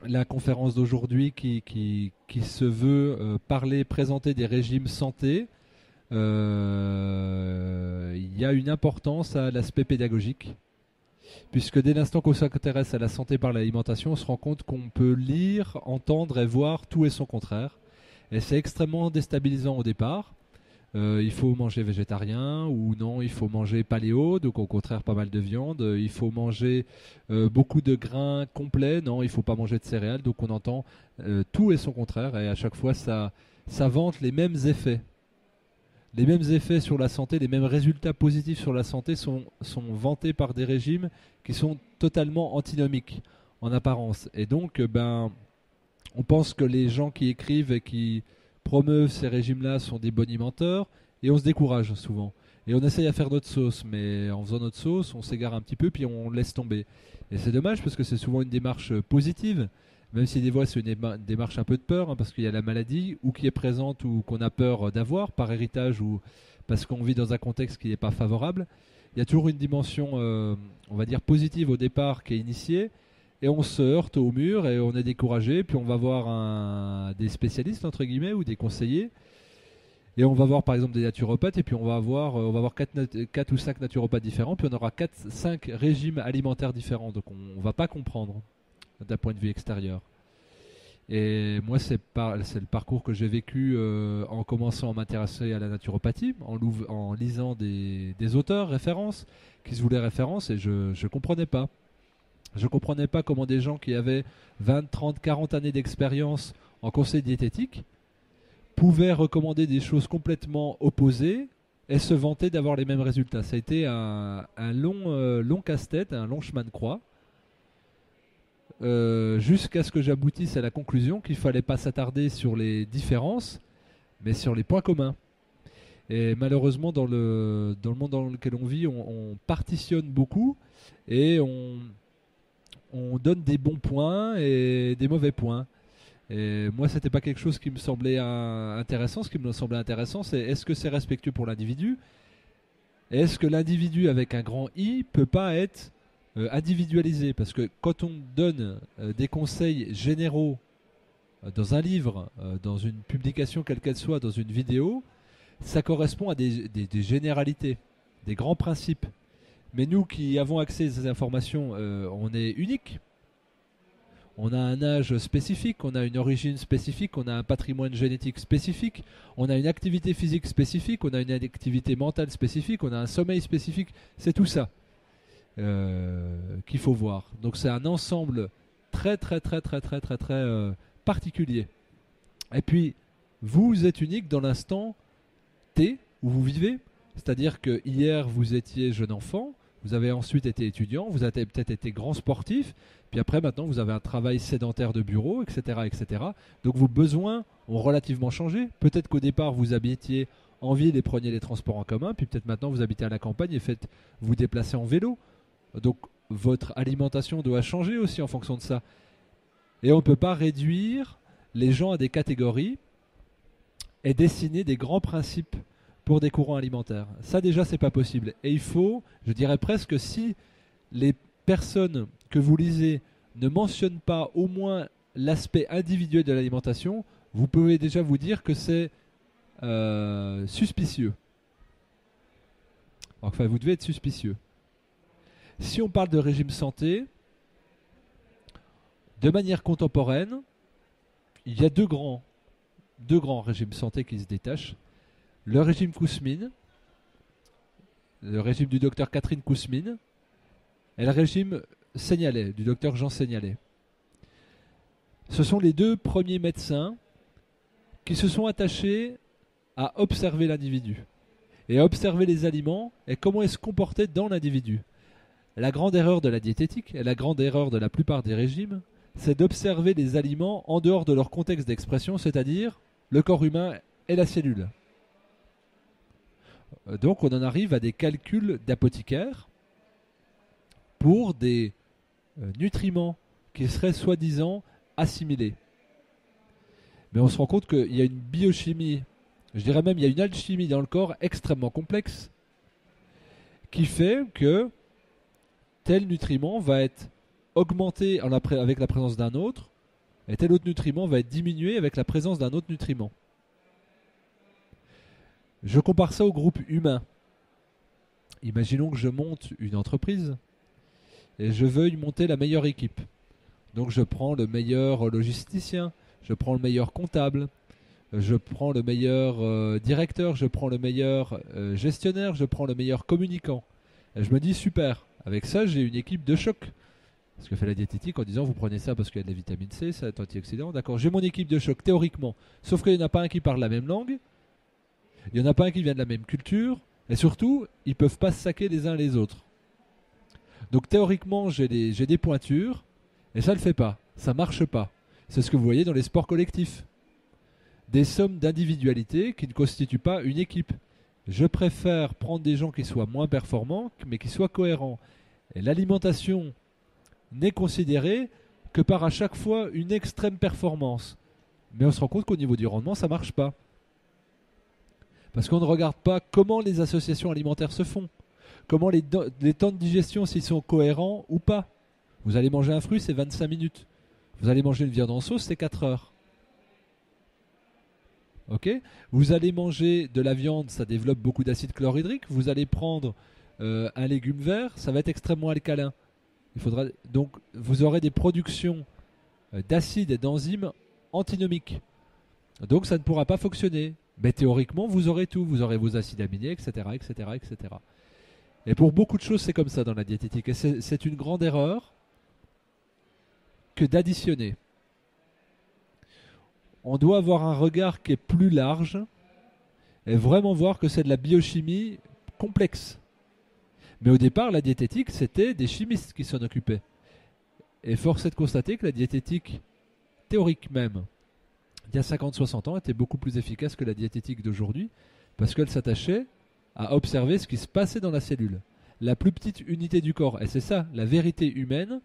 la conférence d'aujourd'hui qui se veut présenter des régimes santé, il y a une importance à l'aspect pédagogique, puisque dès l'instant qu'on s'intéresse à la santé par l'alimentation, on se rend compte qu'on peut lire, entendre et voir tout et son contraire. Et c'est extrêmement déstabilisant au départ. Il faut manger végétarien ou non, il faut manger paléo, donc au contraire pas mal de viande. Il faut manger beaucoup de grains complets, non, il faut pas manger de céréales. Donc on entend tout et son contraire et à chaque fois ça vante les mêmes effets. Les mêmes effets sur la santé, les mêmes résultats positifs sur la santé sont vantés par des régimes qui sont totalement antinomiques en apparence. Et donc, on pense que les gens qui écrivent et qui promeuvent ces régimes-là sont des bonimenteurs et on se décourage souvent. Et on essaye à faire notre sauce, mais en faisant notre sauce, on s'égare un petit peu puis on laisse tomber. Et c'est dommage parce que c'est souvent une démarche positive, même si des fois c'est une démarche un peu de peur, hein, parce qu'il y a la maladie ou qui est présente ou qu'on a peur d'avoir par héritage ou parce qu'on vit dans un contexte qui n'est pas favorable. Il y a toujours une dimension, on va dire, positive au départ qui est initiée, et on se heurte au mur et on est découragé, puis on va voir des spécialistes entre guillemets ou des conseillers, et on va voir par exemple des naturopathes, et puis on va avoir 4 ou 5 naturopathes différents, puis on aura 4 5 régimes alimentaires différents, donc on ne va pas comprendre d'un point de vue extérieur. Et moi, c'est le parcours que j'ai vécu en commençant à m'intéresser à la naturopathie, en lisant des auteurs références qui se voulaient références, et je ne comprenais pas. Je comprenais pas comment des gens qui avaient 20, 30, 40 années d'expérience en conseil diététique pouvaient recommander des choses complètement opposées et se vanter d'avoir les mêmes résultats. Ça a été un long casse-tête, un long chemin de croix, jusqu'à ce que j'aboutisse à la conclusion qu'il fallait pas s'attarder sur les différences, mais sur les points communs. Et malheureusement, dans le monde dans lequel on vit, on partitionne beaucoup et on donne des bons points et des mauvais points. Et moi, c'était pas quelque chose qui me semblait intéressant. Ce qui me semblait intéressant, c'est est-ce que c'est respectueux pour l'individu? Et est-ce que l'individu avec un grand I peut pas être individualisé? Parce que quand on donne des conseils généraux dans un livre, dans une publication quelle qu'elle soit, dans une vidéo, ça correspond à des généralités, des grands principes. Mais nous qui avons accès à ces informations, on est unique. On a un âge spécifique, on a une origine spécifique, on a un patrimoine génétique spécifique, on a une activité physique spécifique, on a une activité mentale spécifique, on a un sommeil spécifique. C'est tout ça qu'il faut voir. Donc c'est un ensemble très particulier. Et puis, vous êtes unique dans l'instant T où vous vivez. C'est-à-dire que hier, vous étiez jeune enfant, vous avez ensuite été étudiant, vous avez peut-être été grand sportif, puis après, maintenant, vous avez un travail sédentaire de bureau, etc., etc. Donc vos besoins ont relativement changé. Peut-être qu'au départ, vous habitiez en ville et preniez les transports en commun, puis peut-être maintenant, vous habitez à la campagne et faites vous déplacer en vélo. Donc votre alimentation doit changer aussi en fonction de ça. Et on ne peut pas réduire les gens à des catégories et dessiner des grands principes pour des courants alimentaires. Ça déjà, c'est pas possible. Et il faut, je dirais presque, si les personnes que vous lisez ne mentionnent pas au moins l'aspect individuel de l'alimentation, vous pouvez déjà vous dire que c'est suspicieux. Enfin, vous devez être suspicieux. Si on parle de régime santé, de manière contemporaine, il y a deux grands régimes santé qui se détachent. Le régime Kousmine, le régime du docteur Catherine Kousmine, et le régime Seignalais, du docteur Jean Seignalais. Ce sont les deux premiers médecins qui se sont attachés à observer l'individu et à observer les aliments et comment ils se comportaient dans l'individu. La grande erreur de la diététique et la grande erreur de la plupart des régimes, c'est d'observer les aliments en dehors de leur contexte d'expression, c'est-à-dire le corps humain et la cellule. Donc on en arrive à des calculs d'apothicaires pour des nutriments qui seraient soi-disant assimilés. Mais on se rend compte qu'il y a une biochimie, je dirais même il y a une alchimie dans le corps extrêmement complexe qui fait que tel nutriment va être augmenté avec la présence d'un autre Et tel autre nutriment va être diminué avec la présence d'un autre nutriment. Je compare ça au groupe humain. Imaginons que je monte une entreprise et je veuille monter la meilleure équipe. Donc je prends le meilleur logisticien, je prends le meilleur comptable, je prends le meilleur directeur, je prends le meilleur gestionnaire, je prends le meilleur communicant. Et je me dis super, avec ça j'ai une équipe de choc. Ce que fait la diététique en disant vous prenez ça parce qu'il y a de la vitamine C, ça est antioxydant. D'accord, j'ai mon équipe de choc théoriquement. Sauf qu'il n'y en a pas un qui parle la même langue, il n'y en a pas un qui vient de la même culture, et surtout, ils ne peuvent pas se saquer les uns les autres. Donc théoriquement, j'ai des pointures, et ça ne le fait pas, ça ne marche pas. C'est ce que vous voyez dans les sports collectifs. Des sommes d'individualité qui ne constituent pas une équipe. Je préfère prendre des gens qui soient moins performants, mais qui soient cohérents. Et l'alimentation n'est considérée que par à chaque fois une extrême performance. Mais on se rend compte qu'au niveau du rendement, ça ne marche pas. Parce qu'on ne regarde pas comment les associations alimentaires se font. Comment les temps de digestion, s'ils sont cohérents ou pas. Vous allez manger un fruit, c'est 25 minutes. Vous allez manger une viande en sauce, c'est 4 heures. Ok ? Vous allez manger de la viande, ça développe beaucoup d'acide chlorhydrique. Vous allez prendre un légume vert, ça va être extrêmement alcalin. Donc vous aurez des productions d'acides et d'enzymes antinomiques. Donc ça ne pourra pas fonctionner. Mais théoriquement, vous aurez tout. Vous aurez vos acides aminés, etc., etc., etc. Et pour beaucoup de choses, c'est comme ça dans la diététique. Et c'est une grande erreur que d'additionner. On doit avoir un regard qui est plus large et vraiment voir que c'est de la biochimie complexe. Mais au départ, la diététique, c'était des chimistes qui s'en occupaient. Et force est de constater que la diététique théorique même, il y a 50-60 ans, était beaucoup plus efficace que la diététique d'aujourd'hui parce qu'elle s'attachait à observer ce qui se passait dans la cellule. La plus petite unité du corps, et c'est ça, la vérité humaine,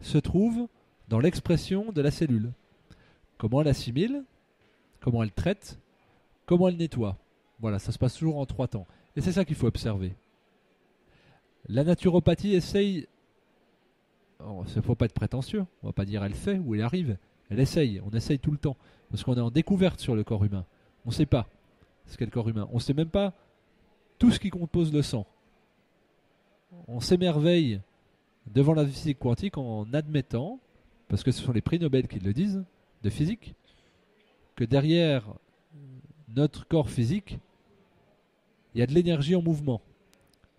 se trouve dans l'expression de la cellule. Comment elle assimile, comment elle traite, comment elle nettoie. Voilà, ça se passe toujours en 3 temps. Et c'est ça qu'il faut observer. La naturopathie essaye, il ne faut pas être prétentieux, on ne va pas dire elle fait ou elle arrive, elle essaye, on essaye tout le temps, parce qu'on est en découverte sur le corps humain. On ne sait pas ce qu'est le corps humain, on ne sait même pas tout ce qui compose le sang. On s'émerveille devant la physique quantique en admettant, parce que ce sont les prix Nobel qui le disent, de physique, que derrière notre corps physique, il y a de l'énergie en mouvement.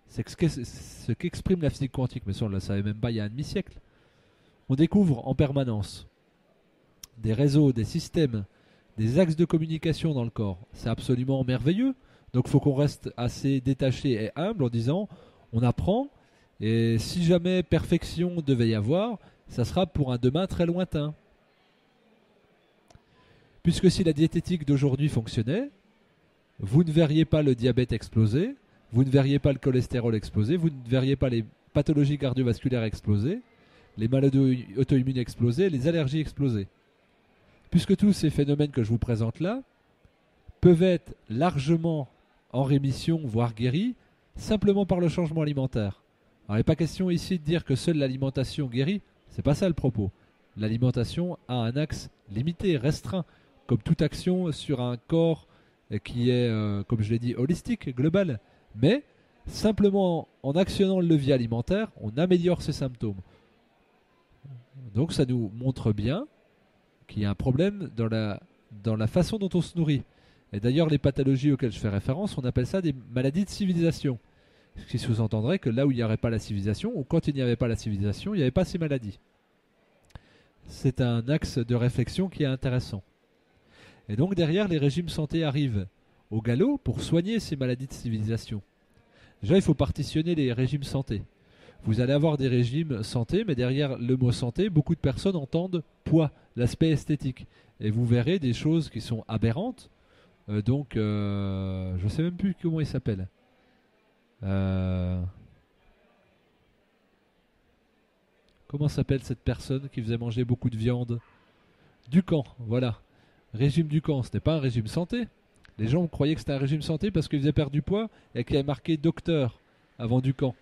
C'est ce qu'exprime la physique quantique, mais ça on ne le savait même pas il y a un demi-siècle. On découvre en permanence des réseaux, des systèmes, des axes de communication dans le corps. C'est absolument merveilleux. Donc il faut qu'on reste assez détaché et humble en disant on apprend, et si jamais perfection devait y avoir, ça sera pour un demain très lointain. Puisque si la diététique d'aujourd'hui fonctionnait, vous ne verriez pas le diabète exploser, vous ne verriez pas le cholestérol exploser, vous ne verriez pas les pathologies cardiovasculaires exploser, les maladies auto-immunes exploser, les allergies exploser. Puisque tous ces phénomènes que je vous présente là peuvent être largement en rémission, voire guéris, simplement par le changement alimentaire. Alors il n'est pas question ici de dire que seule l'alimentation guérit, c'est pas ça le propos. L'alimentation a un axe limité, restreint, comme toute action sur un corps qui est, comme je l'ai dit, holistique, global. Mais simplement en actionnant le levier alimentaire, on améliore ses symptômes. Donc ça nous montre bien qu'il y a un problème dans la façon dont on se nourrit. Et d'ailleurs, les pathologies auxquelles je fais référence, on appelle ça des maladies de civilisation. Ce qui sous-entendrait que là où il n'y aurait pas la civilisation, ou quand il n'y avait pas la civilisation, il n'y avait pas ces maladies. C'est un axe de réflexion qui est intéressant. Et donc derrière, les régimes santé arrivent au galop pour soigner ces maladies de civilisation. Déjà, il faut partitionner les régimes santé. Vous allez avoir des régimes santé, mais derrière le mot santé, beaucoup de personnes entendent poids, l'aspect esthétique. Et vous verrez des choses qui sont aberrantes. Je ne sais même plus comment il s'appelle. Comment s'appelle cette personne qui faisait manger beaucoup de viande? Ducan, voilà. Régime Ducan, ce n'est pas un régime santé. Les gens croyaient que c'était un régime santé parce qu'il faisait perdre du poids et qu'il avait marqué docteur avant Ducan.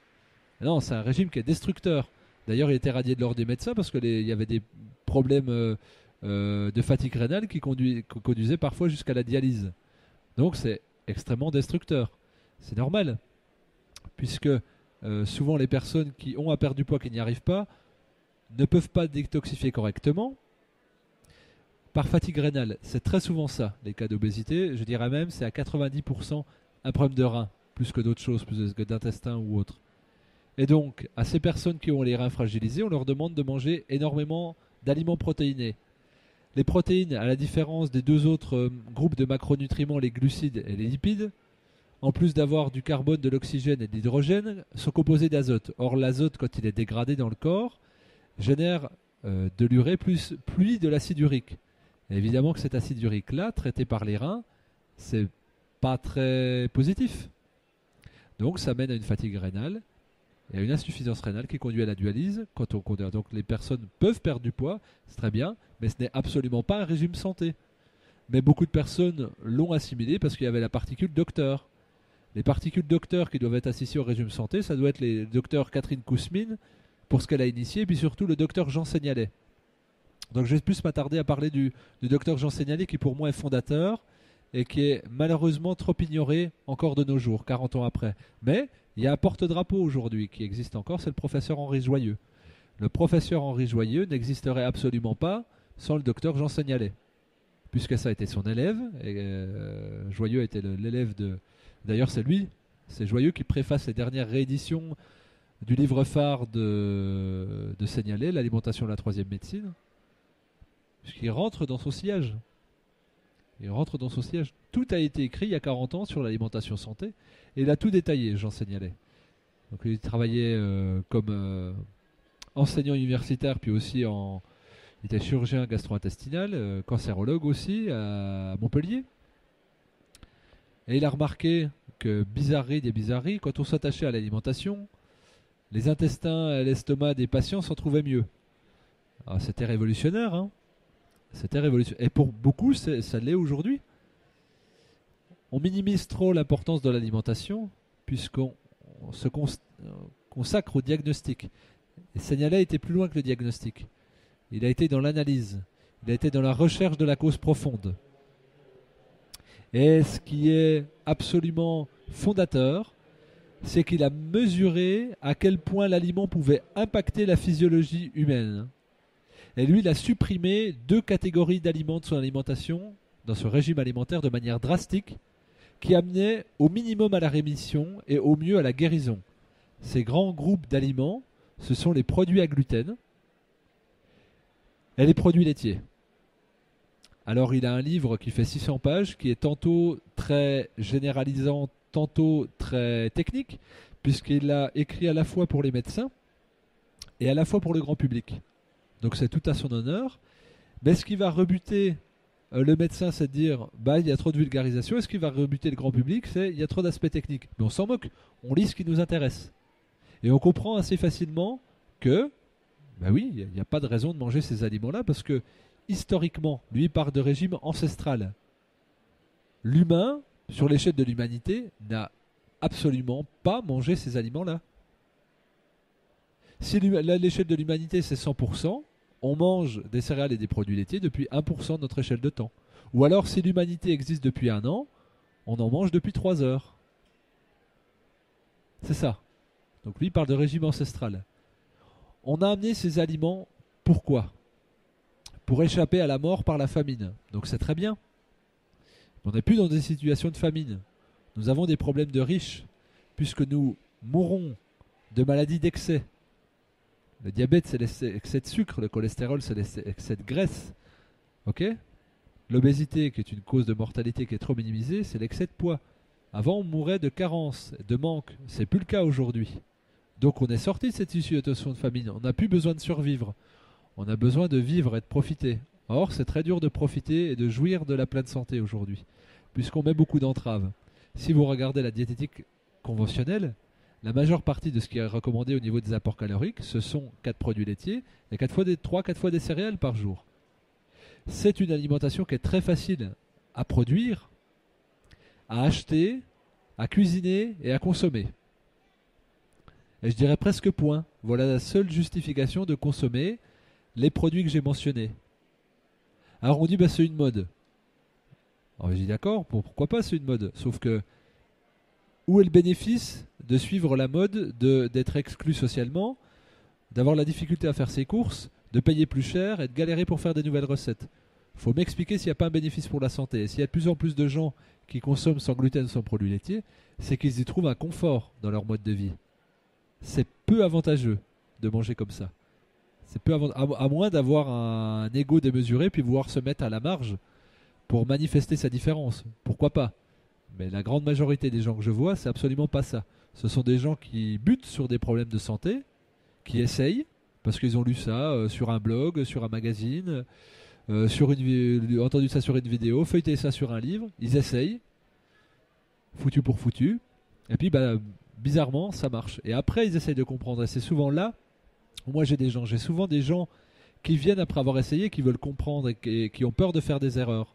Non, c'est un régime qui est destructeur. D'ailleurs, il était radié de l'ordre des médecins parce qu'il y avait des problèmes de fatigue rénale qui conduisait parfois jusqu'à la dialyse. Donc c'est extrêmement destructeur. C'est normal, puisque souvent les personnes qui ont à perdre du poids, qui n'y arrivent pas, ne peuvent pas détoxifier correctement par fatigue rénale. C'est très souvent ça, les cas d'obésité. Je dirais même c'est à 90% un problème de rein, plus que d'autres choses, plus que d'intestin ou autre. Et donc, à ces personnes qui ont les reins fragilisés, on leur demande de manger énormément d'aliments protéinés. Les protéines, à la différence des deux autres groupes de macronutriments, les glucides et les lipides, en plus d'avoir du carbone, de l'oxygène et de l'hydrogène, sont composés d'azote. Or, l'azote, quand il est dégradé dans le corps, génère de l'urée puis de l'acide urique. Et évidemment que cet acide urique-là, traité par les reins, c'est pas très positif. Donc, ça mène à une fatigue rénale et à une insuffisance rénale qui conduit à la dialyse. Donc, les personnes peuvent perdre du poids, c'est très bien, mais ce n'est absolument pas un régime santé. Mais beaucoup de personnes l'ont assimilé parce qu'il y avait la particule docteur. Les particules docteur qui doivent être associées au régime santé, ça doit être les docteurs Catherine Kousmine pour ce qu'elle a initié, et puis surtout le docteur Jean Seignalais. Donc je vais plus m'attarder à parler du docteur Jean Seignalais qui pour moi est fondateur et qui est malheureusement trop ignoré encore de nos jours, 40 ans après. Mais il y a un porte-drapeau aujourd'hui qui existe encore, c'est le professeur Henri Joyeux. Le professeur Henri Joyeux n'existerait absolument pas sans le docteur Jean Seignalais, puisque ça a été son élève, et Joyeux était l'élève de... D'ailleurs c'est Joyeux qui préface les dernières rééditions du livre phare de Seignalais, l'alimentation de la troisième médecine, puisqu'il rentre dans son sillage. Il rentre dans son sillage. Tout a été écrit il y a 40 ans sur l'alimentation santé, et il a tout détaillé, Jean Seignalais. Donc il travaillait comme enseignant universitaire, puis aussi il était chirurgien gastro-intestinal, cancérologue aussi à Montpellier. Et il a remarqué que bizarrerie des bizarreries, quand on s'attachait à l'alimentation, les intestins et l'estomac des patients s'en trouvaient mieux. Alors, c'était révolutionnaire, hein. C'était révolutionnaire. Et pour beaucoup, ça l'est aujourd'hui. On minimise trop l'importance de l'alimentation, puisqu'on se consacre au diagnostic. Et Seignalais était plus loin que le diagnostic. Il a été dans l'analyse. Il a été dans la recherche de la cause profonde. Et ce qui est absolument fondateur, c'est qu'il a mesuré à quel point l'aliment pouvait impacter la physiologie humaine. Et lui, il a supprimé 2 catégories d'aliments de son alimentation, dans ce régime alimentaire, de manière drastique, qui amenait au minimum à la rémission et au mieux à la guérison. Ces grands groupes d'aliments, ce sont les produits à gluten et les produits laitiers. Alors il a un livre qui fait 600 pages, qui est tantôt très généralisant, tantôt très technique, puisqu'il l'a écrit à la fois pour les médecins et à la fois pour le grand public. Donc c'est tout à son honneur. Mais ce qui va rebuter le médecin, c'est de dire il y a trop de vulgarisation. Et ce qui va rebuter le grand public, c'est il y a trop d'aspects techniques. Mais on s'en moque, on lit ce qui nous intéresse. Et on comprend assez facilement que, oui, il n'y a pas de raison de manger ces aliments-là, parce que historiquement, lui part de régime ancestral. L'humain, sur l'échelle de l'humanité, n'a absolument pas mangé ces aliments-là. Si l'échelle de l'humanité c'est 100%, on mange des céréales et des produits laitiers depuis 1% de notre échelle de temps. Ou alors si l'humanité existe depuis 1 an, on en mange depuis 3 heures. C'est ça. Donc lui il parle de régime ancestral. On a amené ces aliments, pourquoi ? Pour échapper à la mort par la famine. Donc c'est très bien. On n'est plus dans des situations de famine. Nous avons des problèmes de riches, puisque nous mourrons de maladies d'excès. Le diabète, c'est l'excès de sucre. Le cholestérol, c'est l'excès de graisse. Ok ? L'obésité, qui est une cause de mortalité qui est trop minimisée, c'est l'excès de poids. Avant, on mourait de carence, de manque. C'est plus le cas aujourd'hui. Donc on est sorti de cette situation de famine. On n'a plus besoin de survivre. On a besoin de vivre et de profiter. Or, c'est très dur de profiter et de jouir de la pleine santé aujourd'hui, puisqu'on met beaucoup d'entraves. Si vous regardez la diététique conventionnelle, la majeure partie de ce qui est recommandé au niveau des apports caloriques, ce sont 4 produits laitiers et 3-4 fois des céréales par jour. C'est une alimentation qui est très facile à produire, à acheter, à cuisiner et à consommer. Et je dirais presque point. Voilà la seule justification de consommer les produits que j'ai mentionnés. Alors on dit bah, c'est une mode. Alors j'ai dit d'accord, pourquoi pas c'est une mode. Sauf que où est le bénéfice de suivre la mode, d'être exclu socialement, d'avoir la difficulté à faire ses courses, de payer plus cher et de galérer pour faire des nouvelles recettes? Faut m'expliquer s'il n'y a pas un bénéfice pour la santé. Et s'il y a de plus en plus de gens qui consomment sans gluten, sans produits laitiers, c'est qu'ils y trouvent un confort dans leur mode de vie. C'est peu avantageux de manger comme ça. C'est peu à moins d'avoir un ego démesuré puis vouloir se mettre à la marge pour manifester sa différence. Pourquoi pas? Mais la grande majorité des gens que je vois, c'est absolument pas ça. Ce sont des gens qui butent sur des problèmes de santé, qui essayent, parce qu'ils ont lu ça sur un blog, sur un magazine, entendu ça sur une vidéo, feuilleté ça sur un livre, ils essayent, foutu pour foutu, et puis bah, bizarrement ça marche. Et après ils essayent de comprendre, et c'est souvent là où moi j'ai souvent des gens qui viennent après avoir essayé, qui veulent comprendre et qui ont peur de faire des erreurs.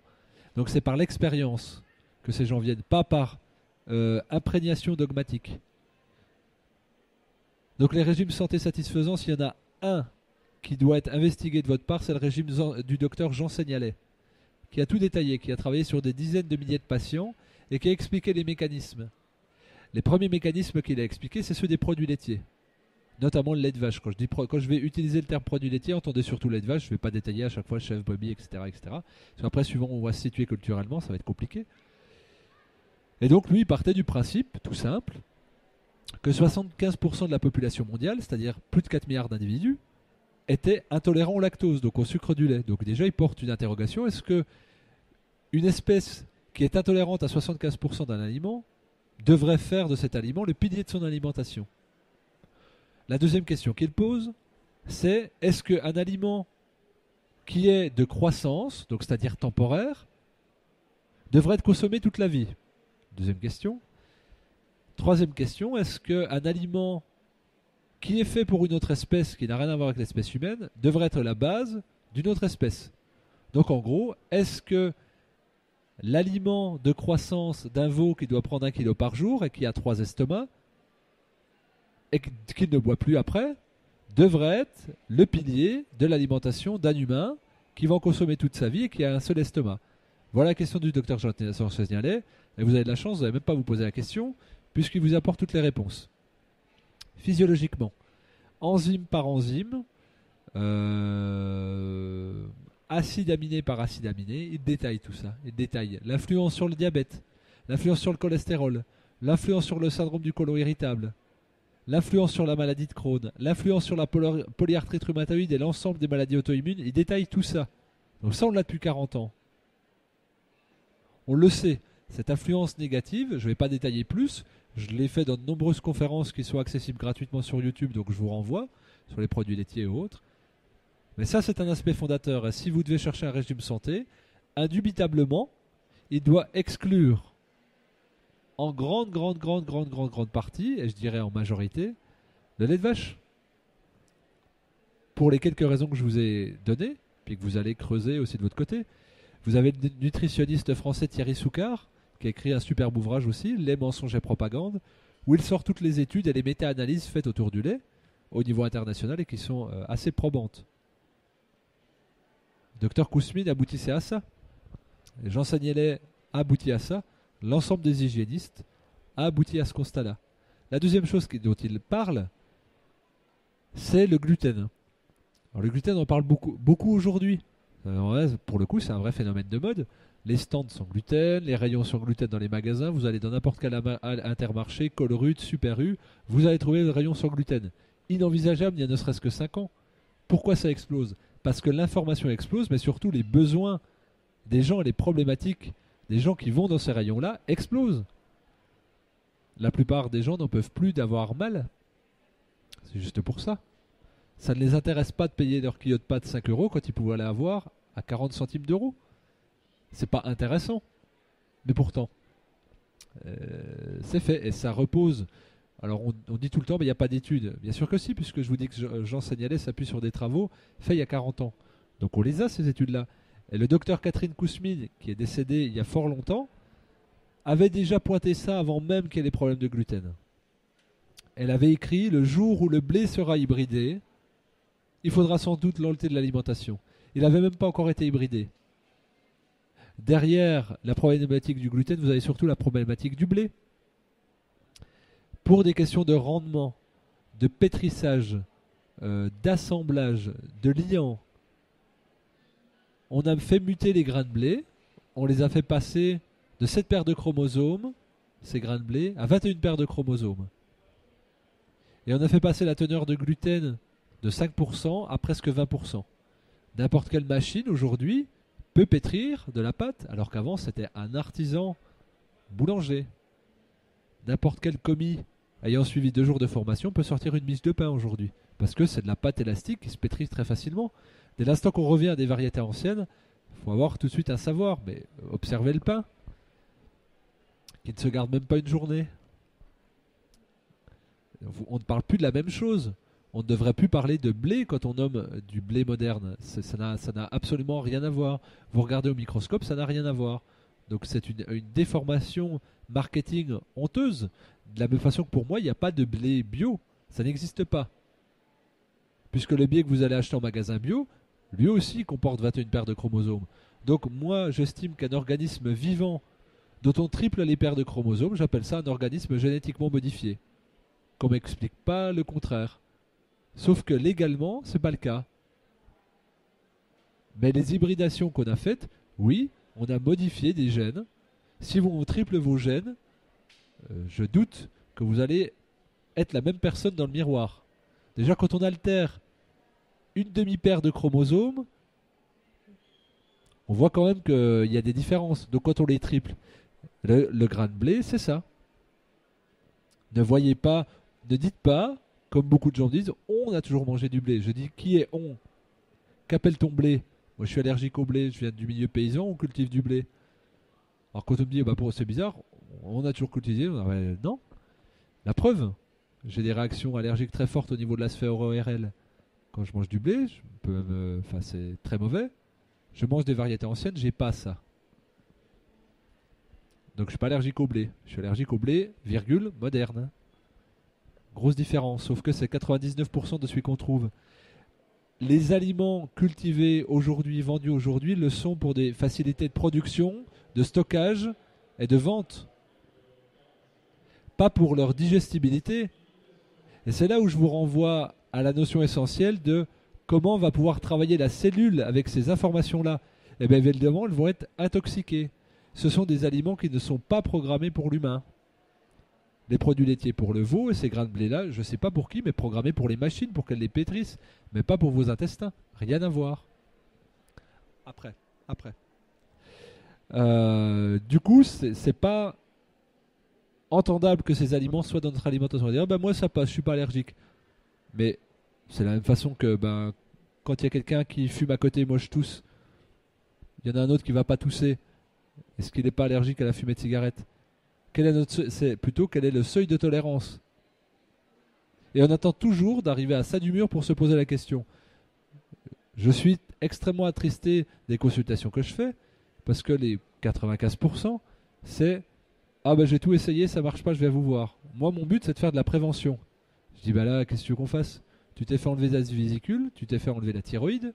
Donc c'est par l'expérience que ces gens viennent, pas par imprégnation dogmatique. Donc les régimes santé satisfaisants, s'il y en a un qui doit être investigué de votre part, c'est le régime du docteur Jean Seignalais, qui a tout détaillé, qui a travaillé sur des dizaines de milliers de patients et qui a expliqué les mécanismes. Les premiers mécanismes qu'il a expliqués, c'est ceux des produits laitiers, notamment le lait de vache. Quand je vais utiliser le terme produit laitier, entendez surtout lait de vache, je ne vais pas détailler à chaque fois chèvre, brebis, etc., etc. Parce qu'après, suivant où on va se situer culturellement, ça va être compliqué. Et donc lui, il partait du principe, tout simple, que 75% de la population mondiale, c'est-à-dire plus de 4 milliards d'individus, étaient intolérants au lactose, donc au sucre du lait. Donc déjà, il porte une interrogation. Est-ce que une espèce qui est intolérante à 75% d'un aliment devrait faire de cet aliment le pilier de son alimentation? La deuxième question qu'il pose, c'est est-ce qu'un aliment qui est de croissance, donc c'est-à-dire temporaire, devrait être consommé toute la vie? Deuxième question. Troisième question, est-ce qu'un aliment qui est fait pour une autre espèce qui n'a rien à voir avec l'espèce humaine devrait être la base d'une autre espèce? Donc en gros, est-ce que l'aliment de croissance d'un veau qui doit prendre 1 kilo par jour et qui a 3 estomacs et qu'il ne boit plus après devrait être le pilier de l'alimentation d'un humain qui va en consommer toute sa vie et qui a un seul estomac? Voilà la question du docteur Jean Seignalais. Et vous avez de la chance, vous n'avez même pas à vous poser la question, puisqu'il vous apporte toutes les réponses. Physiologiquement, enzyme par enzyme, acide aminé par acide aminé, il détaille tout ça. Il détaille l'influence sur le diabète, l'influence sur le cholestérol, l'influence sur le syndrome du côlon irritable, l'influence sur la maladie de Crohn, l'influence sur la polyarthrite rhumatoïde et l'ensemble des maladies auto-immunes. Il détaille tout ça. Donc ça, on l'a depuis 40 ans. On le sait. Cette influence négative, je ne vais pas détailler plus, je l'ai fait dans de nombreuses conférences qui sont accessibles gratuitement sur YouTube, donc je vous renvoie sur les produits laitiers et autres. Mais ça, c'est un aspect fondateur. Et si vous devez chercher un régime santé, indubitablement, il doit exclure en grande partie, et je dirais en majorité, le lait de vache. Pour les quelques raisons que je vous ai données, puis que vous allez creuser aussi de votre côté. Vous avez le nutritionniste français Thierry Soucard, qui a écrit un superbe ouvrage aussi, Les mensonges et propagande, où il sort toutes les études et les méta-analyses faites autour du lait, au niveau international, et qui sont assez probantes. Dr Kousmine aboutissait à ça. Jean Seignalais aboutit à ça. L'ensemble des hygiénistes a abouti à ce constat-là. La deuxième chose dont il parle, c'est le gluten. Alors le gluten, on en parle beaucoup aujourd'hui. Pour le coup, c'est un vrai phénomène de mode. Les stands sont gluten, les rayons sont gluten dans les magasins. Vous allez dans n'importe quel intermarché, Colruyt, Super U, vous allez trouver le rayon sans gluten. Inenvisageable il y a ne serait-ce que 5 ans. Pourquoi ça explose? Parce que l'information explose, mais surtout les besoins des gens et les problématiques des gens qui vont dans ces rayons-là explosent. La plupart des gens n'en peuvent plus d'avoir mal. C'est juste pour ça. Ça ne les intéresse pas de payer leur kilo de pâtes 5 euros quand ils pouvaient l'avoir à 40 centimes d'euros. C'est pas intéressant. Mais pourtant, c'est fait et ça repose. Alors on dit tout le temps, mais il n'y a pas d'études. Bien sûr que si, puisque je vous dis que Jean Seignalais s'appuie sur des travaux faits il y a 40 ans. Donc on les a, ces études-là. Et le docteur Catherine Kousmine, qui est décédée il y a fort longtemps, avait déjà pointé ça avant même qu'il y ait les problèmes de gluten. Elle avait écrit « Le jour où le blé sera hybridé, il faudra sans doute l'enlever de l'alimentation ». Il n'avait même pas encore été hybridé. Derrière la problématique du gluten, vous avez surtout la problématique du blé. Pour des questions de rendement, de pétrissage, d'assemblage, de liant, on a fait muter les grains de blé, on les a fait passer de 7 paires de chromosomes, ces grains de blé, à 21 paires de chromosomes. Et on a fait passer la teneur de gluten de 5% à presque 20%. N'importe quelle machine aujourd'hui peut pétrir de la pâte, alors qu'avant c'était un artisan boulanger. N'importe quel commis ayant suivi 2 jours de formation peut sortir une miche de pain aujourd'hui, parce que c'est de la pâte élastique qui se pétrit très facilement. Dès l'instant qu'on revient à des variétés anciennes, il faut avoir tout de suite un savoir, mais observez le pain, qui ne se garde même pas une journée. On ne parle plus de la même chose. On ne devrait plus parler de blé quand on nomme du blé moderne. Ça n'a absolument rien à voir. Vous regardez au microscope, ça n'a rien à voir. Donc c'est une déformation marketing honteuse. De la même façon que pour moi, il n'y a pas de blé bio. Ça n'existe pas. Puisque le blé que vous allez acheter en magasin bio, lui aussi comporte 21 paires de chromosomes. Donc moi, j'estime qu'un organisme vivant dont on triple les paires de chromosomes, j'appelle ça un organisme génétiquement modifié. Qu'on m'explique pas le contraire. Sauf que légalement, c'est pas le cas. Mais les hybridations qu'on a faites, oui, on a modifié des gènes. Si on triple vos gènes, je doute que vous allez être la même personne dans le miroir. Déjà, quand on altère une demi-paire de chromosomes, on voit quand même qu'il y a des différences. Donc quand on les triple, le grain de blé, c'est ça. Ne voyez pas, ne dites pas, comme beaucoup de gens disent, on a toujours mangé du blé. Je dis, qui est on? Qu'appelle ton blé? Moi, je suis allergique au blé, je viens du milieu paysan, on cultive du blé. Alors quand on me dit, bah, c'est bizarre, on a toujours cultivé, non. La preuve, j'ai des réactions allergiques très fortes au niveau de la sphère ORL. Quand je mange du blé, c'est très mauvais. Je mange des variétés anciennes, j'ai pas ça. Donc je suis pas allergique au blé. Je suis allergique au blé, virgule, moderne. Grosse différence, sauf que c'est 99% de celui qu'on trouve. Les aliments cultivés aujourd'hui, vendus aujourd'hui, le sont pour des facilités de production, de stockage et de vente. Pas pour leur digestibilité. Et c'est là où je vous renvoie à la notion essentielle de comment va pouvoir travailler la cellule avec ces informations-là. Et bien évidemment, elles vont être intoxiquées. Ce sont des aliments qui ne sont pas programmés pour l'humain. Les produits laitiers pour le veau et ces grains de blé-là, je ne sais pas pour qui, mais programmés pour les machines, pour qu'elles les pétrissent, mais pas pour vos intestins. Rien à voir. Après. Du coup, c'est pas entendable que ces aliments soient dans notre alimentation. On va dire, moi ça passe, je suis pas allergique. Mais c'est la même façon que quand il y a quelqu'un qui fume à côté, moi je tousse. Il y en a un autre qui va pas tousser. Est-ce qu'il n'est pas allergique à la fumée de cigarette? C'est plutôt quel est le seuil de tolérance? Et on attend toujours d'arriver à ça du mur pour se poser la question. Je suis extrêmement attristé des consultations que je fais, parce que les 95%, c'est ah ben j'ai tout essayé, ça marche pas, je vais vous voir. Moi mon but c'est de faire de la prévention. Je dis bah là qu'est-ce que tu veux qu'on fasse? Tu t'es fait enlever la vésicule, tu t'es fait enlever la thyroïde,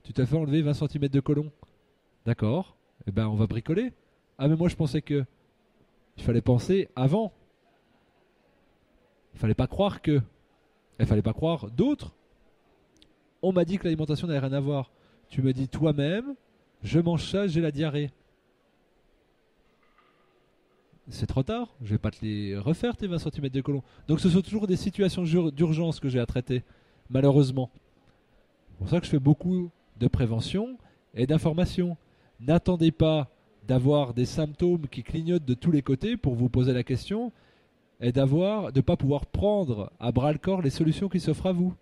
tu t'es fait enlever 20 cm de côlon. D'accord, eh ben on va bricoler. Ah mais moi je pensais que il fallait penser avant. Il fallait pas croire que. Il fallait pas croire d'autres. On m'a dit que l'alimentation n'avait rien à voir. Tu me dis toi-même, je mange ça, j'ai la diarrhée. C'est trop tard, je vais pas te les refaire tes 20 cm de côlon. Donc ce sont toujours des situations d'urgence que j'ai à traiter, malheureusement. C'est pour ça que je fais beaucoup de prévention et d'information. N'attendez pas d'avoir des symptômes qui clignotent de tous les côtés pour vous poser la question et de ne pas pouvoir prendre à bras le corps les solutions qui s'offrent à vous.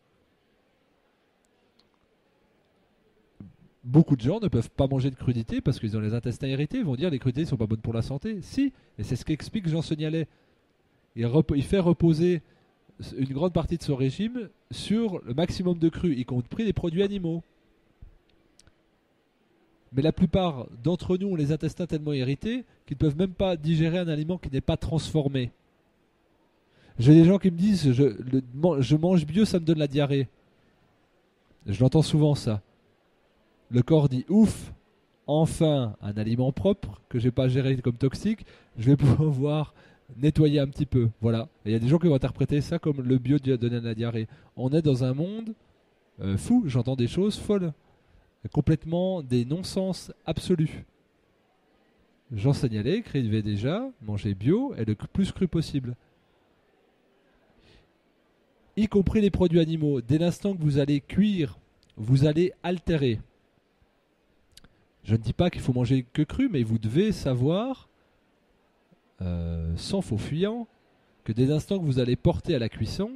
Beaucoup de gens ne peuvent pas manger de crudités parce qu'ils ont les intestins irrités. Ils vont dire les crudités ne sont pas bonnes pour la santé. Si, et c'est ce qu'explique Jean Senialet. Il fait reposer une grande partie de son régime sur le maximum de cru, y compris les produits animaux. Mais la plupart d'entre nous ont les intestins tellement irrités qu'ils ne peuvent même pas digérer un aliment qui n'est pas transformé. J'ai des gens qui me disent je mange bio, ça me donne la diarrhée. Je l'entends souvent ça. Le corps dit ouf, enfin un aliment propre que j'ai pas géré comme toxique, je vais pouvoir nettoyer un petit peu. Voilà. Et il y a des gens qui vont interpréter ça comme le bio donne la diarrhée. On est dans un monde fou, j'entends des choses folles, complètement des non-sens absolus. J'en signalais, écrivez déjà, manger bio et le plus cru possible. Y compris les produits animaux. Dès l'instant que vous allez cuire, vous allez altérer. Je ne dis pas qu'il faut manger que cru, mais vous devez savoir, sans faux fuyant, que dès l'instant que vous allez porter à la cuisson,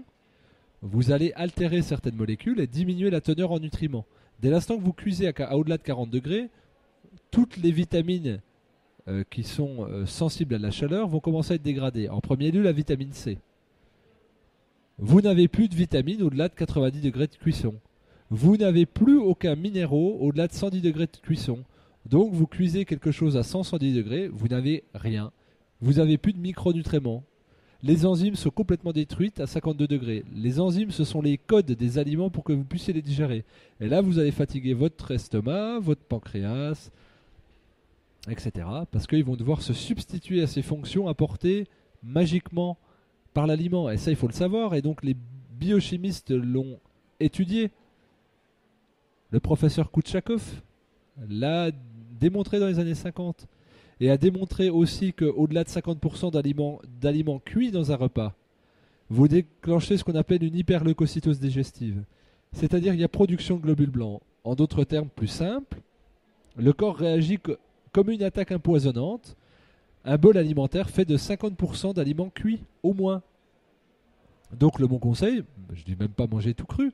vous allez altérer certaines molécules et diminuer la teneur en nutriments. Dès l'instant que vous cuisez à au-delà de 40 degrés, toutes les vitamines qui sont sensibles à la chaleur vont commencer à être dégradées. En premier lieu, la vitamine C. Vous n'avez plus de vitamines au-delà de 90 degrés de cuisson. Vous n'avez plus aucun minéraux au-delà de 110 degrés de cuisson. Donc vous cuisez quelque chose à 110 degrés, vous n'avez rien. Vous n'avez plus de micronutriments. Les enzymes sont complètement détruites à 52 degrés. Les enzymes, ce sont les codes des aliments pour que vous puissiez les digérer. Et là, vous allez fatiguer votre estomac, votre pancréas, etc. Parce qu'ils vont devoir se substituer à ces fonctions apportées magiquement par l'aliment. Et ça, il faut le savoir. Et donc, les biochimistes l'ont étudié. Le professeur Koutchakov l'a démontré dans les années 50. Et a démontré aussi qu'au-delà de 50% d'aliments cuits dans un repas, vous déclenchez ce qu'on appelle une hyperleucocytose digestive. C'est-à-dire qu'il y a production de globules blancs. En d'autres termes plus simples, le corps réagit comme une attaque empoisonnante. Un bol alimentaire fait de 50% d'aliments cuits, au moins. Donc le bon conseil, je ne dis même pas manger tout cru,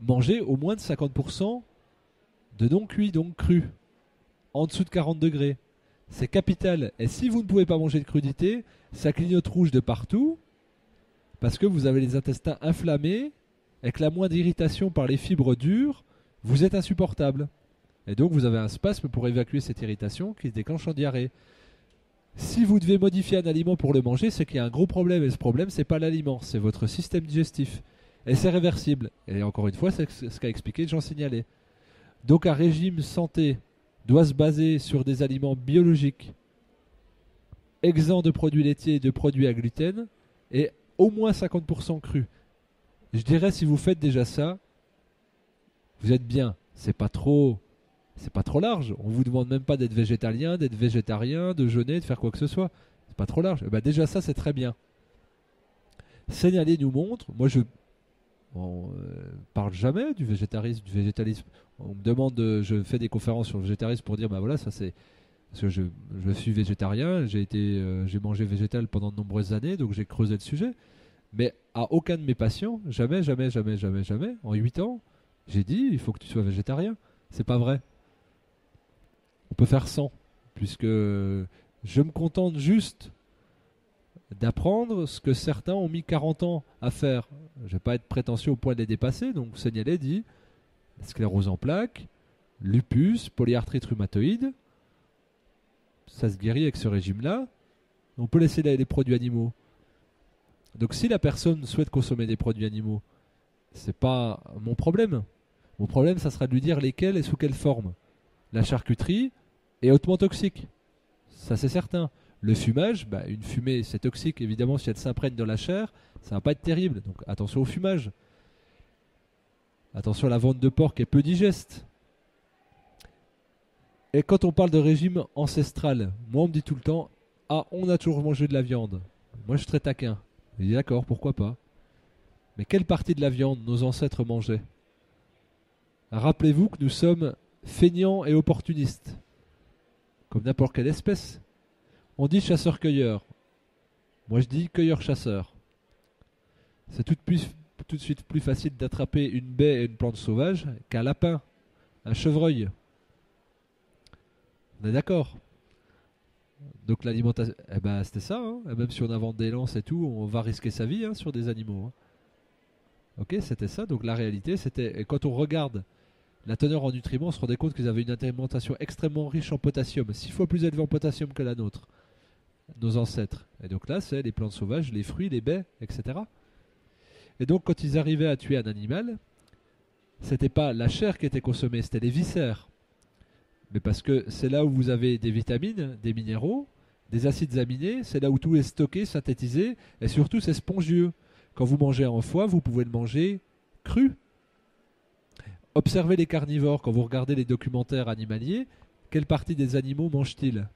manger au moins de 50% de non cuit, donc cru, en dessous de 40 degrés. C'est capital. Et si vous ne pouvez pas manger de crudité, ça clignote rouge de partout, parce que vous avez les intestins inflammés, et que la moindre irritation par les fibres dures, vous êtes insupportable. Et donc vous avez un spasme pour évacuer cette irritation qui se déclenche en diarrhée. Si vous devez modifier un aliment pour le manger, c'est qu'il y a un gros problème. Et ce problème, c'est pas l'aliment, c'est votre système digestif. Et c'est réversible. Et encore une fois, c'est ce qu'a expliqué Jean Signalet. Donc un régime santé doit se baser sur des aliments biologiques, exempts de produits laitiers et de produits à gluten, et au moins 50% crus. Je dirais, si vous faites déjà ça, vous êtes bien. C'est pas trop large. On vous demande même pas d'être végétalien, d'être végétarien, de jeûner, de faire quoi que ce soit. C'est pas trop large. Et ben déjà ça, c'est très bien. Signaler nous montre, moi je parle jamais du végétarisme, du végétalisme. On me demande, je fais des conférences sur le végétarisme pour dire, bah voilà, ça c'est parce que je suis végétarien, j'ai mangé végétal pendant de nombreuses années, donc j'ai creusé le sujet. Mais à aucun de mes patients, jamais, en 8 ans, j'ai dit, il faut que tu sois végétarien. C'est pas vrai. On peut faire sans, puisque je me contente juste d'apprendre ce que certains ont mis 40 ans à faire. Je ne vais pas être prétentieux au point de les dépasser, donc Signalet dit sclérose en plaques, lupus, polyarthrite rhumatoïde, ça se guérit avec ce régime-là. On peut laisser les produits animaux. Donc si la personne souhaite consommer des produits animaux, c'est pas mon problème. Mon problème, ça sera de lui dire lesquels et sous quelle forme. La charcuterie est hautement toxique. Ça, c'est certain. Le fumage, une fumée, c'est toxique. Évidemment, si elle s'imprègne dans la chair, ça va pas être terrible. Donc attention au fumage. Attention à la viande de porc qui est peu digeste. Et quand on parle de régime ancestral, moi on me dit tout le temps, ah, on a toujours mangé de la viande. Moi je suis très taquin. Je dis d'accord, pourquoi pas. Mais quelle partie de la viande nos ancêtres mangeaient? Rappelez-vous que nous sommes feignants et opportunistes, comme n'importe quelle espèce. On dit chasseur-cueilleur. Moi je dis cueilleur-chasseur. C'est tout de suite plus facile d'attraper une baie et une plante sauvage qu'un lapin, un chevreuil. On est d'accord? Donc l'alimentation, c'était ça, hein. Et même si on invente des lances et tout, on va risquer sa vie, hein, sur des animaux, hein. Ok, c'était ça. Donc la réalité, c'était, et quand on regarde la teneur en nutriments, on se rendait compte qu'ils avaient une alimentation extrêmement riche en potassium, 6 fois plus élevée en potassium que la nôtre, nos ancêtres. Et donc là, c'est les plantes sauvages, les fruits, les baies, etc. Et donc quand ils arrivaient à tuer un animal, c'était pas la chair qui était consommée, c'était les viscères. Mais parce que c'est là où vous avez des vitamines, des minéraux, des acides aminés, c'est là où tout est stocké, synthétisé, et surtout c'est spongieux. Quand vous mangez en foie, vous pouvez le manger cru. Observez les carnivores, quand vous regardez les documentaires animaliers, quelle partie des animaux mangent-ils?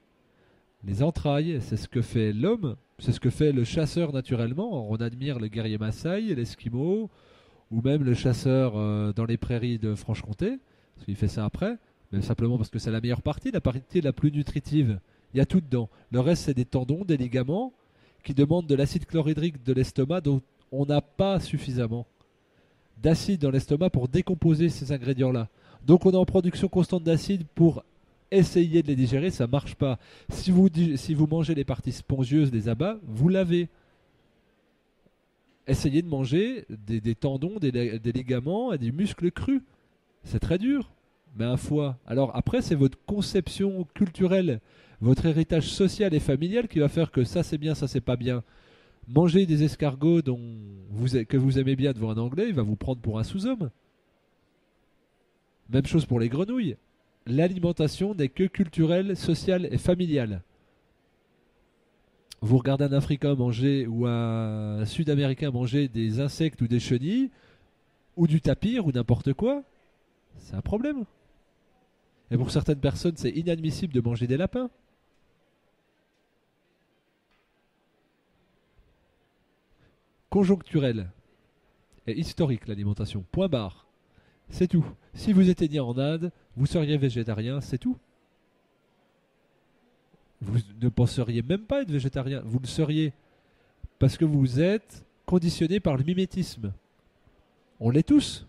Les entrailles, c'est ce que fait l'homme, c'est ce que fait le chasseur naturellement. On admire le guerrier Maasai, l'Esquimau, ou même le chasseur dans les prairies de Franche-Comté, parce qu'il fait ça après, mais simplement parce que c'est la meilleure partie, la partie la plus nutritive. Il y a tout dedans. Le reste, c'est des tendons, des ligaments, qui demandent de l'acide chlorhydrique de l'estomac dont on n'a pas suffisamment d'acide dans l'estomac pour décomposer ces ingrédients-là. Donc on est en production constante d'acide pour essayer de les digérer, ça marche pas. Si vous mangez les parties spongieuses des abats, vous l'avez. Essayez de manger des tendons, des ligaments et des muscles crus. C'est très dur, mais un foie. Alors après, c'est votre conception culturelle, votre héritage social et familial qui va faire que ça c'est bien, ça c'est pas bien. Manger des escargots que vous aimez bien devant un Anglais, il va vous prendre pour un sous-homme. Même chose pour les grenouilles. L'alimentation n'est que culturelle, sociale et familiale. Vous regardez un Africain manger ou un Sud-Américain manger des insectes ou des chenilles, ou du tapir ou n'importe quoi, c'est un problème. Et pour certaines personnes, c'est inadmissible de manger des lapins. Conjoncturelle et historique l'alimentation. Point barre. C'est tout. Si vous étiez né en Inde, vous seriez végétarien, c'est tout. Vous ne penseriez même pas être végétarien. Vous le seriez parce que vous êtes conditionné par le mimétisme. On l'est tous.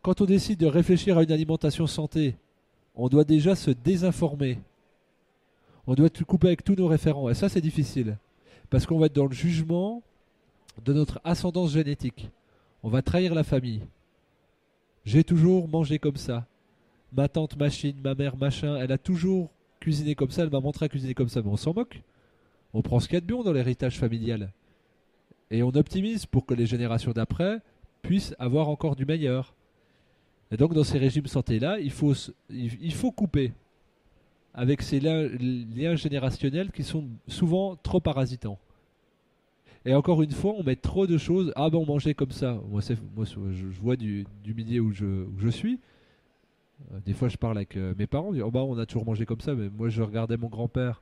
Quand on décide de réfléchir à une alimentation santé, on doit déjà se désinformer. On doit tout couper avec tous nos référents. Et ça, c'est difficile. Parce qu'on va être dans le jugement de notre ascendance génétique. On va trahir la famille. J'ai toujours mangé comme ça. Ma tante machine, ma mère machin, elle a toujours cuisiné comme ça, elle m'a montré à cuisiner comme ça, mais on s'en moque. On prend ce qu'il y a de bon dans l'héritage familial. Et on optimise pour que les générations d'après puissent avoir encore du meilleur. Et donc dans ces régimes santé-là, il faut couper avec ces liens générationnels qui sont souvent trop parasitants. Et encore une fois, on met trop de choses. Ah ben on mangeait comme ça. Moi je vois du milieu où je suis. Des fois je parle avec mes parents. Je dis, oh bah on a toujours mangé comme ça. Mais moi je regardais mon grand-père.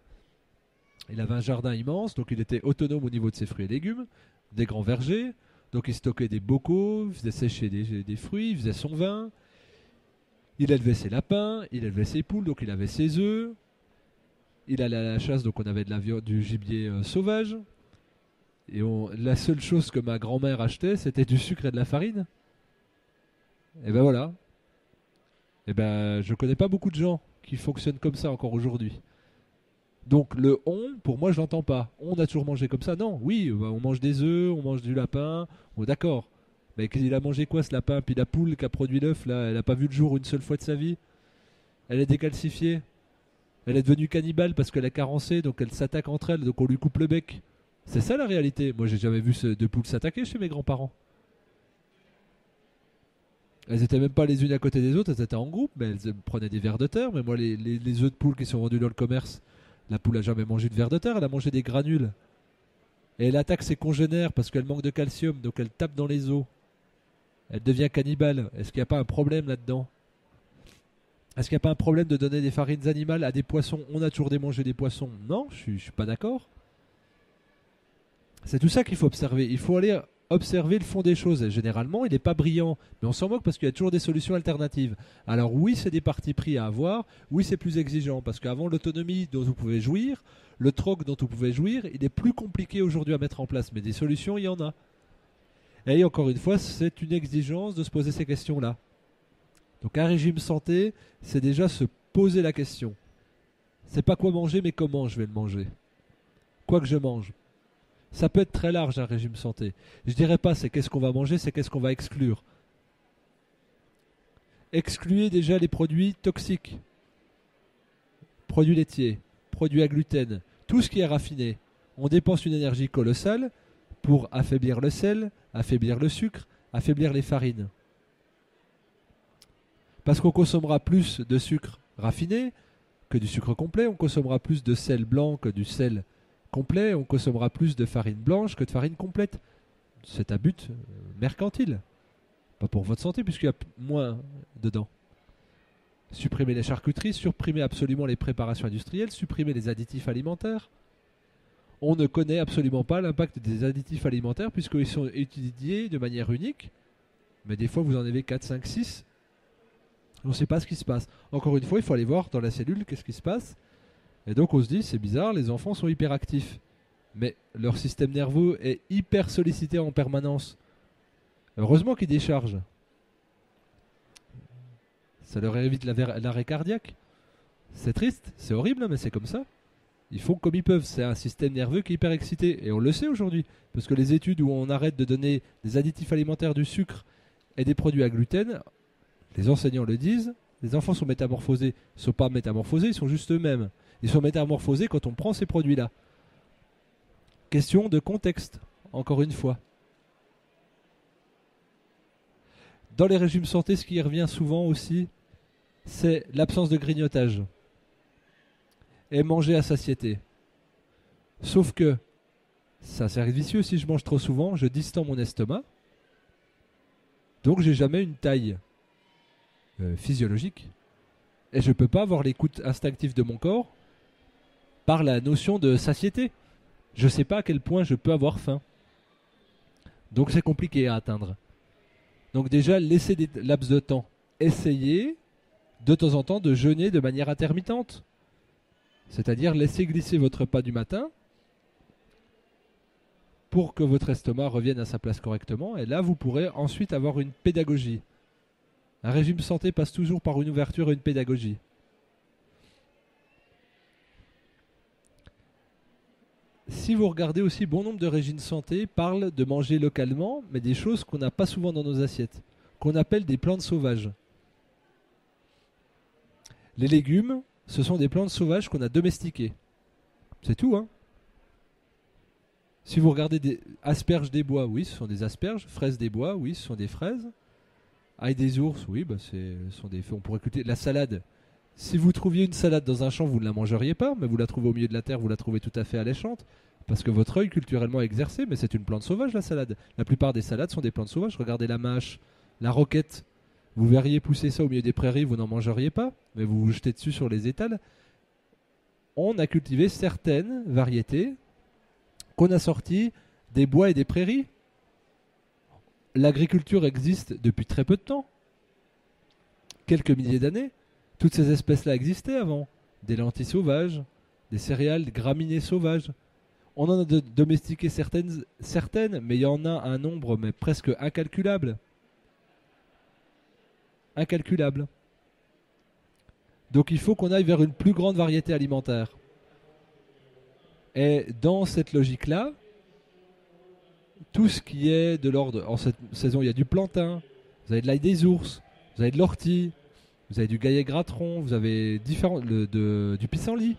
Il avait un jardin immense, donc il était autonome au niveau de ses fruits et légumes, des grands vergers. Donc il stockait des bocaux, il faisait sécher des fruits, il faisait son vin. Il élevait ses lapins, il élevait ses poules, donc il avait ses œufs. Il allait à la chasse, donc on avait de la viande, du gibier sauvage. Et la seule chose que ma grand-mère achetait, c'était du sucre et de la farine. Et ben voilà. Et ben je connais pas beaucoup de gens qui fonctionnent comme ça encore aujourd'hui. Donc le on, pour moi, je l'entends pas. On a toujours mangé comme ça. Non, oui, bah, on mange des œufs, on mange du lapin. Bon, d'accord. Mais il a mangé quoi ce lapin? Puis la poule qui a produit l'œuf, là, elle a pas vu le jour une seule fois de sa vie. Elle est décalcifiée. Elle est devenue cannibale parce qu'elle est carencée, donc elle s'attaque entre elles, donc on lui coupe le bec. C'est ça la réalité. Moi, j'ai jamais vu deux poules s'attaquer chez mes grands-parents. Elles étaient même pas les unes à côté des autres, elles étaient en groupe, mais elles prenaient des vers de terre. Mais moi, les œufs de poule qui sont vendus dans le commerce, la poule a jamais mangé de vers de terre, elle a mangé des granules. Et elle attaque ses congénères parce qu'elle manque de calcium, donc elle tape dans les os. Elle devient cannibale. Est-ce qu'il n'y a pas un problème là-dedans? Est-ce qu'il n'y a pas un problème de donner des farines animales à des poissons? On a toujours démangé des poissons. Non, je suis pas d'accord. C'est tout ça qu'il faut observer. Il faut aller observer le fond des choses. Et généralement, il n'est pas brillant. Mais on s'en moque parce qu'il y a toujours des solutions alternatives. Alors oui, c'est des partis pris à avoir. Oui, c'est plus exigeant. Parce qu'avant, l'autonomie dont vous pouvez jouir, le troc dont vous pouvez jouir, il est plus compliqué aujourd'hui à mettre en place. Mais des solutions, il y en a. Et encore une fois, c'est une exigence de se poser ces questions-là. Donc un régime santé, c'est déjà se poser la question. C'est pas quoi manger, mais comment je vais le manger. Quoi que je mange. Ça peut être très large un régime santé. Je dirais pas c'est qu'est-ce qu'on va manger, c'est qu'est-ce qu'on va exclure. Excluez déjà les produits toxiques. Produits laitiers, produits à gluten, tout ce qui est raffiné. On dépense une énergie colossale pour affaiblir le sel, affaiblir le sucre, affaiblir les farines. Parce qu'on consommera plus de sucre raffiné que du sucre complet, on consommera plus de sel blanc que du sel complet, on consommera plus de farine blanche que de farine complète. C'est à but mercantile. Pas pour votre santé, puisqu'il y a moins dedans. Supprimer les charcuteries, supprimer absolument les préparations industrielles, supprimer les additifs alimentaires. On ne connaît absolument pas l'impact des additifs alimentaires puisqu'ils sont étudiés de manière unique. Mais des fois, vous en avez 4, 5, 6. On ne sait pas ce qui se passe. Encore une fois, il faut aller voir dans la cellule qu'est-ce qui se passe. Et donc, on se dit, c'est bizarre, les enfants sont hyperactifs. Mais leur système nerveux est hyper sollicité en permanence. Heureusement qu'ils déchargent. Ça leur évite l'arrêt cardiaque. C'est triste, c'est horrible, mais c'est comme ça. Ils font comme ils peuvent. C'est un système nerveux qui est hyper excité. Et on le sait aujourd'hui. Parce que les études où on arrête de donner des additifs alimentaires, du sucre et des produits à gluten, les enseignants le disent, les enfants sont métamorphosés. Ils ne sont pas métamorphosés, ils sont juste eux-mêmes. Ils sont métamorphosés quand on prend ces produits-là. Question de contexte, encore une fois. Dans les régimes santé, ce qui revient souvent aussi, c'est l'absence de grignotage. Et manger à satiété. Sauf que, ça c'est vicieux, si je mange trop souvent, je distends mon estomac. Donc j'ai jamais une taille physiologique. Et je ne peux pas avoir l'écoute instinctive de mon corps par la notion de satiété. Je ne sais pas à quel point je peux avoir faim. Donc c'est compliqué à atteindre. Donc déjà, laissez des laps de temps. Essayez de temps en temps de jeûner de manière intermittente. C'est-à-dire laissez glisser votre repas du matin pour que votre estomac revienne à sa place correctement. Et là, vous pourrez ensuite avoir une pédagogie. Un régime santé passe toujours par une ouverture et une pédagogie. Si vous regardez aussi, bon nombre de régimes santé parlent de manger localement, mais des choses qu'on n'a pas souvent dans nos assiettes, qu'on appelle des plantes sauvages. Les légumes, ce sont des plantes sauvages qu'on a domestiquées. C'est tout, hein. Si vous regardez des asperges des bois, oui, ce sont des asperges. Fraises des bois, oui, ce sont des fraises. Ail des ours, oui, on pourrait écouter la salade. Si vous trouviez une salade dans un champ, vous ne la mangeriez pas, mais vous la trouvez au milieu de la terre, vous la trouvez tout à fait alléchante, parce que votre œil culturellement est exercé, mais c'est une plante sauvage la salade. La plupart des salades sont des plantes sauvages. Regardez la mâche, la roquette. Vous verriez pousser ça au milieu des prairies, vous n'en mangeriez pas, mais vous vous jetez dessus sur les étals. On a cultivé certaines variétés qu'on a sorties des bois et des prairies. L'agriculture existe depuis très peu de temps. Quelques milliers d'années. Toutes ces espèces-là existaient avant. Des lentilles sauvages, des céréales, des graminées sauvages. On en a domestiqué certaines, mais il y en a un nombre mais presque incalculable. Incalculable. Donc il faut qu'on aille vers une plus grande variété alimentaire. Et dans cette logique-là, tout ce qui est de l'ordre... En cette saison, il y a du plantain, vous avez de l'ail des ours, vous avez de l'ortie, vous avez du gaillet gratteron, vous avez du pissenlit.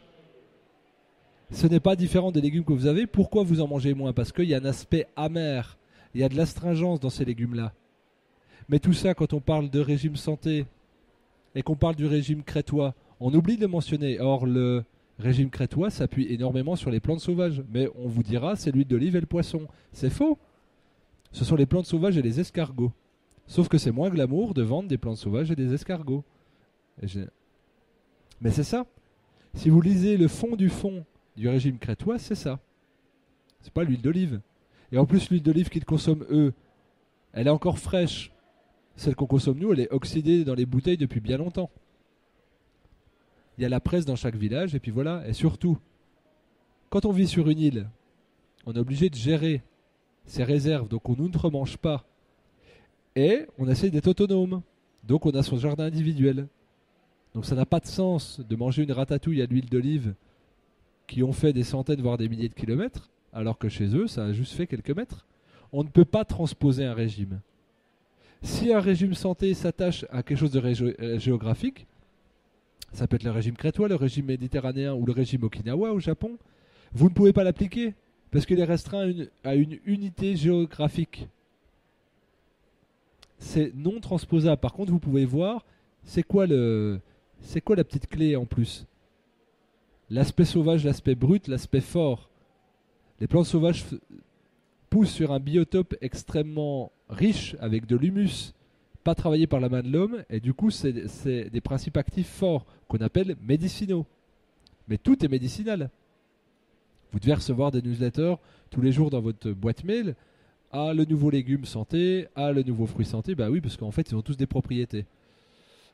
Ce n'est pas différent des légumes que vous avez. Pourquoi vous en mangez moins? Parce qu'il y a un aspect amer. Il y a de l'astringence dans ces légumes-là. Mais tout ça, quand on parle de régime santé et qu'on parle du régime crétois, on oublie de le mentionner. Or, le régime crétois s'appuie énormément sur les plantes sauvages. Mais on vous dira, c'est l'huile d'olive et le poisson. C'est faux. Ce sont les plantes sauvages et les escargots. Sauf que c'est moins glamour de vendre des plantes sauvages et des escargots. Mais c'est ça. Si vous lisez le fond du régime crétois, c'est ça. C'est pas l'huile d'olive. Et en plus, l'huile d'olive qu'ils consomment eux, elle est encore fraîche. Celle qu'on consomme nous, elle est oxydée dans les bouteilles depuis bien longtemps. Il y a la presse dans chaque village, et puis voilà. Et surtout, quand on vit sur une île, on est obligé de gérer ses réserves, donc on ne remange pas. Et on essaye d'être autonome. Donc on a son jardin individuel. Donc ça n'a pas de sens de manger une ratatouille à l'huile d'olive qui ont fait des centaines, voire des milliers de kilomètres, alors que chez eux, ça a juste fait quelques mètres. On ne peut pas transposer un régime. Si un régime santé s'attache à quelque chose de géographique, ça peut être le régime crétois, le régime méditerranéen ou le régime Okinawa au Japon, vous ne pouvez pas l'appliquer parce qu'il est restreint à une unité géographique. C'est non transposable. Par contre, vous pouvez voir C'est quoi la petite clé en plus? L'aspect sauvage, l'aspect brut, l'aspect fort. Les plantes sauvages poussent sur un biotope extrêmement riche avec de l'humus, pas travaillé par la main de l'homme, et du coup c'est des principes actifs forts qu'on appelle médicinaux. Mais tout est médicinal. Vous devez recevoir des newsletters tous les jours dans votre boîte mail. Ah, le nouveau légume santé, ah, le nouveau fruit santé. Bah oui, parce qu'en fait, ils ont tous des propriétés.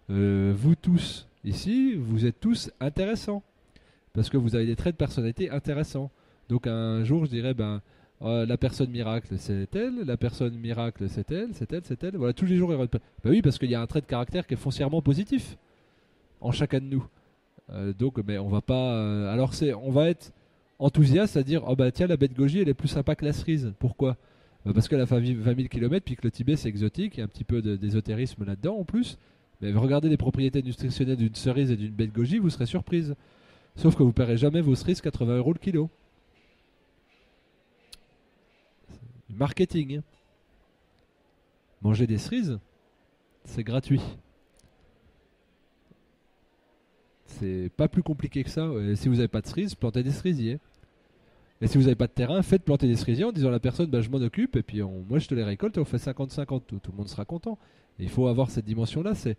Vous tous, ici, vous êtes tous intéressants. Parce que vous avez des traits de personnalité intéressants. Donc un jour, je dirais, la personne miracle, c'est elle. La personne miracle, c'est elle, c'est elle, c'est elle. Voilà, tous les jours, bah oui, parce qu'il y a un trait de caractère qui est foncièrement positif en chacun de nous. Donc, mais on va pas. On va être enthousiaste à dire, oh bah tiens, la bête goji, elle est plus sympa que la cerise. Pourquoi? Parce qu'elle a fait 20 000 km, puis que le Tibet c'est exotique, il y a un petit peu d'ésotérisme là-dedans en plus. Mais regardez les propriétés nutritionnelles d'une cerise et d'une bête goji, vous serez surprise. Sauf que vous ne paierez jamais vos cerises 80 € le kilo. Du marketing. Manger des cerises, c'est gratuit. C'est pas plus compliqué que ça. Si vous n'avez pas de cerises, plantez des cerisiers. Et si vous n'avez pas de terrain, faites planter des cerisiers en disant à la personne, je m'en occupe, et puis moi je te les récolte et on fait 50-50. Tout le monde sera content. Et il faut avoir cette dimension-là, c'est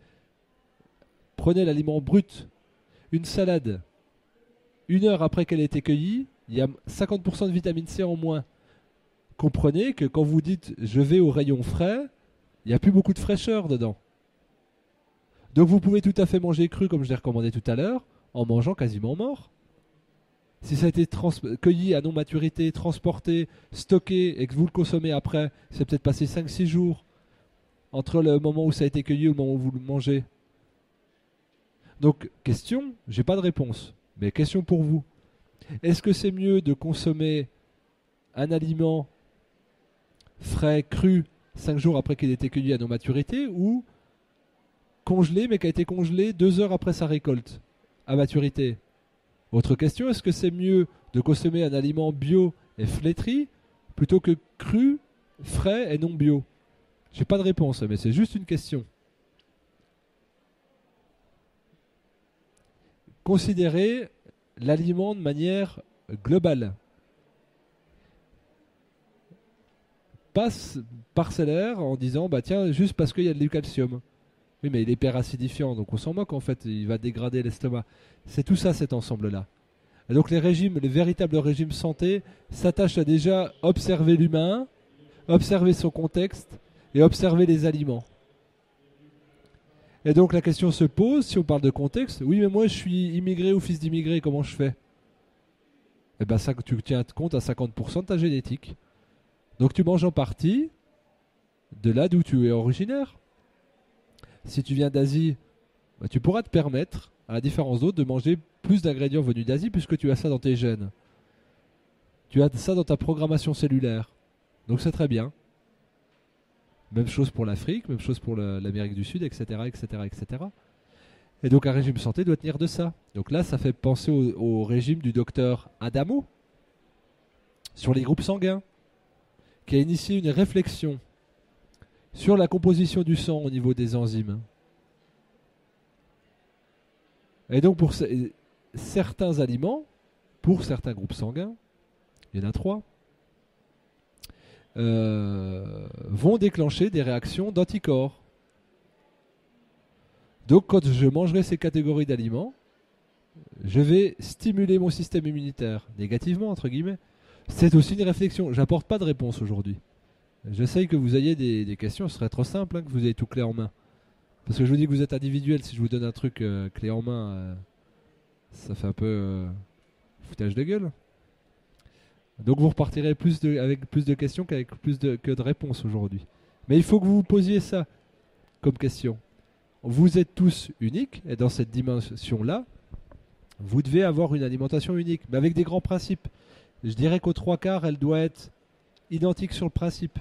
prenez l'aliment brut, une salade, 1 heure après qu'elle ait été cueillie, il y a 50% de vitamine C en moins. Comprenez que quand vous dites je vais au rayon frais, il n'y a plus beaucoup de fraîcheur dedans. Donc vous pouvez tout à fait manger cru comme je l'ai recommandé tout à l'heure, en mangeant quasiment mort. Si ça a été cueilli à non-maturité, transporté, stocké et que vous le consommez après, c'est peut-être passé 5-6 jours entre le moment où ça a été cueilli et le moment où vous le mangez. Donc, question, j'ai pas de réponse, mais question pour vous. Est-ce que c'est mieux de consommer un aliment frais, cru, 5 jours après qu'il ait été cueilli à non-maturité, ou congelé mais qui a été congelé 2 heures après sa récolte à maturité? Autre question, est-ce que c'est mieux de consommer un aliment bio et flétri plutôt que cru, frais et non bio? J'ai pas de réponse, mais c'est juste une question. Considérez l'aliment de manière globale. Pas parcellaire en disant, tiens, juste parce qu'il y a du calcium. Oui, mais il est hyperacidifiant, donc on s'en moque en fait, il va dégrader l'estomac. C'est tout ça cet ensemble-là. Et donc les véritables régimes santé s'attachent à déjà observer l'humain, observer son contexte et observer les aliments. Et donc la question se pose, si on parle de contexte, oui mais moi je suis immigré ou fils d'immigré, comment je fais? Eh bien ça, tu tiens compte à 50% de ta génétique. Donc tu manges en partie de là d'où tu es originaire. Si tu viens d'Asie, tu pourras te permettre, à la différence d'autres, de manger plus d'ingrédients venus d'Asie puisque tu as ça dans tes gènes. Tu as ça dans ta programmation cellulaire. Donc c'est très bien. Même chose pour l'Afrique, même chose pour l'Amérique du Sud, etc., etc., etc. Et donc un régime santé doit tenir de ça. Donc là, ça fait penser au régime du docteur Adamo sur les groupes sanguins, qui a initié une réflexion sur la composition du sang au niveau des enzymes. Et donc pour certains aliments, pour certains groupes sanguins, il y en a 3, vont déclencher des réactions d'anticorps. Donc quand je mangerai ces catégories d'aliments, je vais stimuler mon système immunitaire, négativement entre guillemets. C'est aussi une réflexion, j'apporte pas de réponse aujourd'hui. J'essaye que vous ayez des questions, ce serait trop simple que vous ayez tout clé en main. Parce que je vous dis que vous êtes individuel, si je vous donne un truc clé en main, ça fait un peu foutage de gueule. Donc vous repartirez avec plus de questions qu'avec que de réponses aujourd'hui. Mais il faut que vous vous posiez ça comme question. Vous êtes tous uniques, et dans cette dimension-là, vous devez avoir une alimentation unique, mais avec des grands principes. Je dirais qu'aux 3/4, elle doit être identique sur le principe.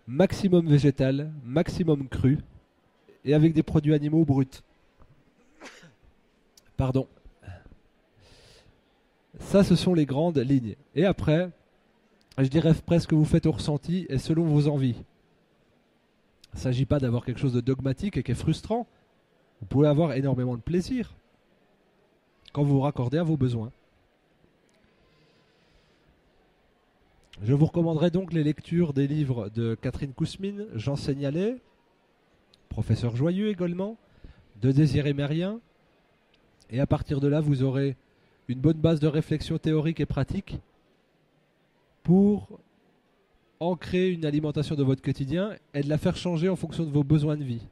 Maximum végétal, maximum cru, et avec des produits animaux bruts. Pardon. Ça, ce sont les grandes lignes. Et après, je dirais presque que vous faites au ressenti et selon vos envies. Il ne s'agit pas d'avoir quelque chose de dogmatique et qui est frustrant. Vous pouvez avoir énormément de plaisir quand vous vous raccordez à vos besoins. Je vous recommanderai donc les lectures des livres de Catherine Kousmine, Jean Seignalet, professeur Joyeux également, de Désiré Mérien. Et à partir de là, vous aurez une bonne base de réflexion théorique et pratique pour ancrer une alimentation de votre quotidien et de la faire changer en fonction de vos besoins de vie.